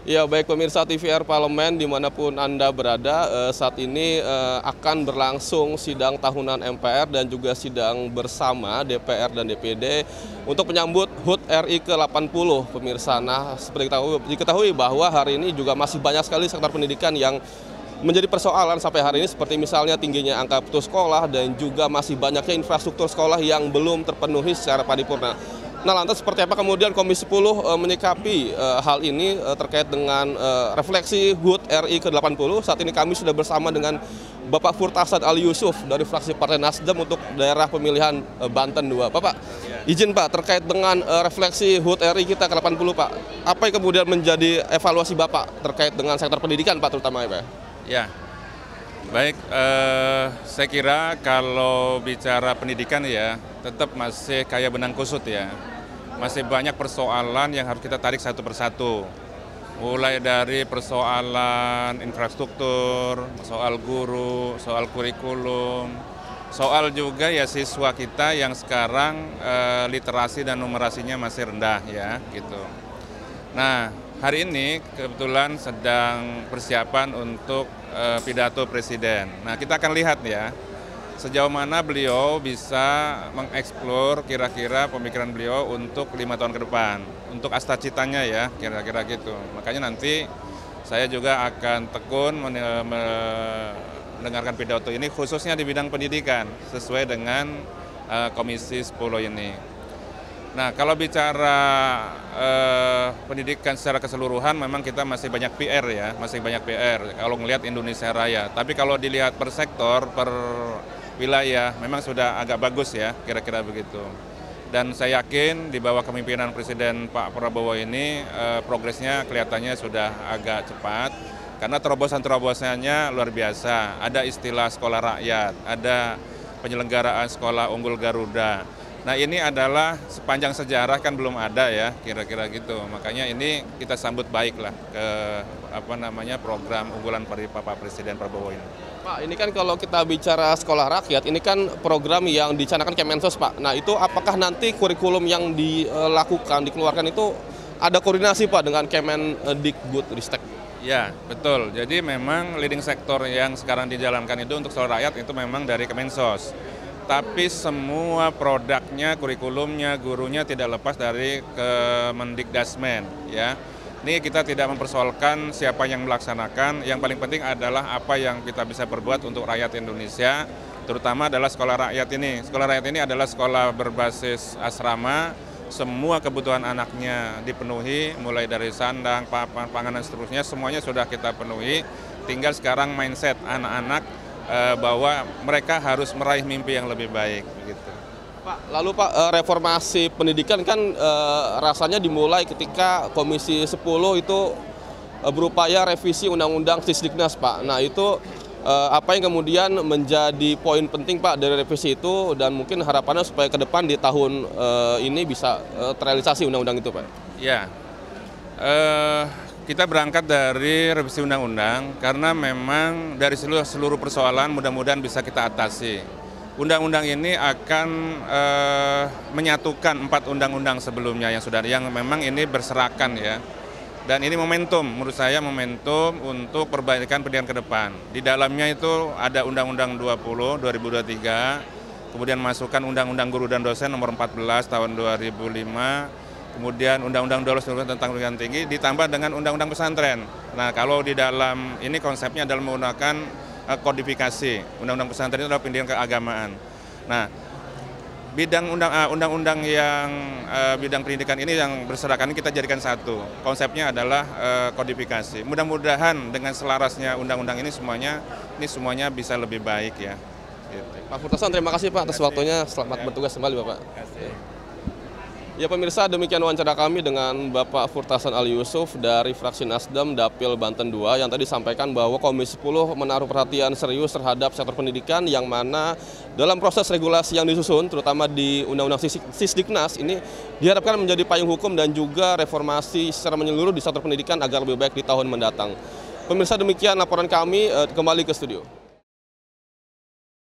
Ya, baik pemirsa TVR Parlemen dimanapun Anda berada, saat ini akan berlangsung sidang tahunan MPR dan juga sidang bersama DPR dan DPD untuk menyambut HUT RI ke-80 pemirsa. Nah, seperti diketahui bahwa hari ini juga masih banyak sekali sektor pendidikan yang menjadi persoalan sampai hari ini, seperti misalnya tingginya angka putus sekolah dan juga masih banyaknya infrastruktur sekolah yang belum terpenuhi secara paripurna. Nah, lantas seperti apa kemudian Komisi 10 menyikapi hal ini terkait dengan refleksi HUT RI ke-80. Saat ini kami sudah bersama dengan Bapak Furtasan Ali Yusuf dari fraksi Partai Nasdem untuk daerah pemilihan Banten 2. Bapak, izin Pak, terkait dengan refleksi HUT RI kita ke-80 Pak, apa yang kemudian menjadi evaluasi Bapak terkait dengan sektor pendidikan Pak terutama ya Pak? Ya, baik, saya kira kalau bicara pendidikan ya tetap masih kayak benang kusut ya. Masih banyak persoalan yang harus kita tarik satu persatu. Mulai dari persoalan infrastruktur, soal guru, soal kurikulum, soal juga ya siswa kita yang sekarang literasi dan numerasinya masih rendah ya gitu. Nah, hari ini kebetulan sedang persiapan untuk pidato Presiden. Nah, kita akan lihat ya sejauh mana beliau bisa mengeksplor kira-kira pemikiran beliau untuk 5 tahun ke depan, untuk asta-citanya ya, kira-kira gitu. Makanya nanti saya juga akan tekun mendengarkan pidato ini khususnya di bidang pendidikan sesuai dengan Komisi 10 ini. Nah, kalau bicara pendidikan secara keseluruhan memang kita masih banyak PR ya, masih banyak PR kalau ngelihat Indonesia Raya. Tapi kalau dilihat per sektor, per wilayah memang sudah agak bagus ya, kira-kira begitu. Dan saya yakin di bawah kepemimpinan Presiden Pak Prabowo ini progresnya kelihatannya sudah agak cepat karena terobosan-terobosannya luar biasa. Ada istilah sekolah rakyat, ada penyelenggaraan sekolah unggul Garuda. Nah, ini adalah sepanjang sejarah kan belum ada ya, kira-kira gitu. Makanya ini kita sambut baik lah ke program unggulan dari Bapak Presiden Prabowo ini. Pak, ini kan kalau kita bicara sekolah rakyat, ini kan program yang dicanangkan Kemensos Pak. Nah, itu apakah nanti kurikulum yang dilakukan, dikeluarkan itu ada koordinasi Pak dengan Kemendikbud-Ristek? Ya, betul. Jadi memang leading sektor yang sekarang dijalankan itu untuk sekolah rakyat itu memang dari Kemensos. Tapi semua produknya, kurikulumnya, gurunya tidak lepas dari Kemendikdasmen ya. Ini kita tidak mempersoalkan siapa yang melaksanakan, yang paling penting adalah apa yang kita bisa berbuat untuk rakyat Indonesia, terutama adalah sekolah rakyat ini. Sekolah rakyat ini adalah sekolah berbasis asrama, semua kebutuhan anaknya dipenuhi, mulai dari sandang, papan, panganan, seterusnya, semuanya sudah kita penuhi. Tinggal sekarang mindset anak-anak bahwa mereka harus meraih mimpi yang lebih baik begitu. Pak, lalu Pak, reformasi pendidikan kan rasanya dimulai ketika Komisi 10 itu berupaya revisi Undang-Undang Sisdiknas Pak. Nah, itu apa yang kemudian menjadi poin penting Pak dari revisi itu dan mungkin harapannya supaya ke depan di tahun ini bisa terrealisasi undang-undang itu Pak? Ya, kita berangkat dari revisi undang-undang karena memang dari seluruh persoalan mudah-mudahan bisa kita atasi. Undang-undang ini akan menyatukan 4 undang-undang sebelumnya yang memang ini berserakan ya. Dan ini momentum, menurut saya momentum untuk perbaikan pendidikan ke depan. Di dalamnya itu ada Undang-Undang 20 2023, kemudian masukkan Undang-Undang Guru dan Dosen nomor 14 tahun 2005, kemudian Undang-Undang 12 tentang pendidikan tinggi ditambah dengan Undang-Undang Pesantren. Nah, kalau di dalam ini konsepnya adalah menggunakan kodifikasi. Undang-Undang Pesantren itu adalah pendidikan keagamaan. Nah, undang-undang yang bidang pendidikan ini yang berserakan kita jadikan satu. Konsepnya adalah kodifikasi. Mudah-mudahan dengan selarasnya undang-undang ini semuanya bisa lebih baik ya. Gitu. Pak Furtasan, terima kasih Pak atas waktunya. Selamat bertugas kembali Bapak. Ya pemirsa, demikian wawancara kami dengan Bapak Furtasan Ali Yusuf dari fraksi Nasdem Dapil Banten 2 yang tadi sampaikan bahwa Komisi 10 menaruh perhatian serius terhadap sektor pendidikan yang mana dalam proses regulasi yang disusun terutama di Undang-Undang Sisdiknas ini diharapkan menjadi payung hukum dan juga reformasi secara menyeluruh di sektor pendidikan agar lebih baik di tahun mendatang. Pemirsa, demikian laporan kami, kembali ke studio.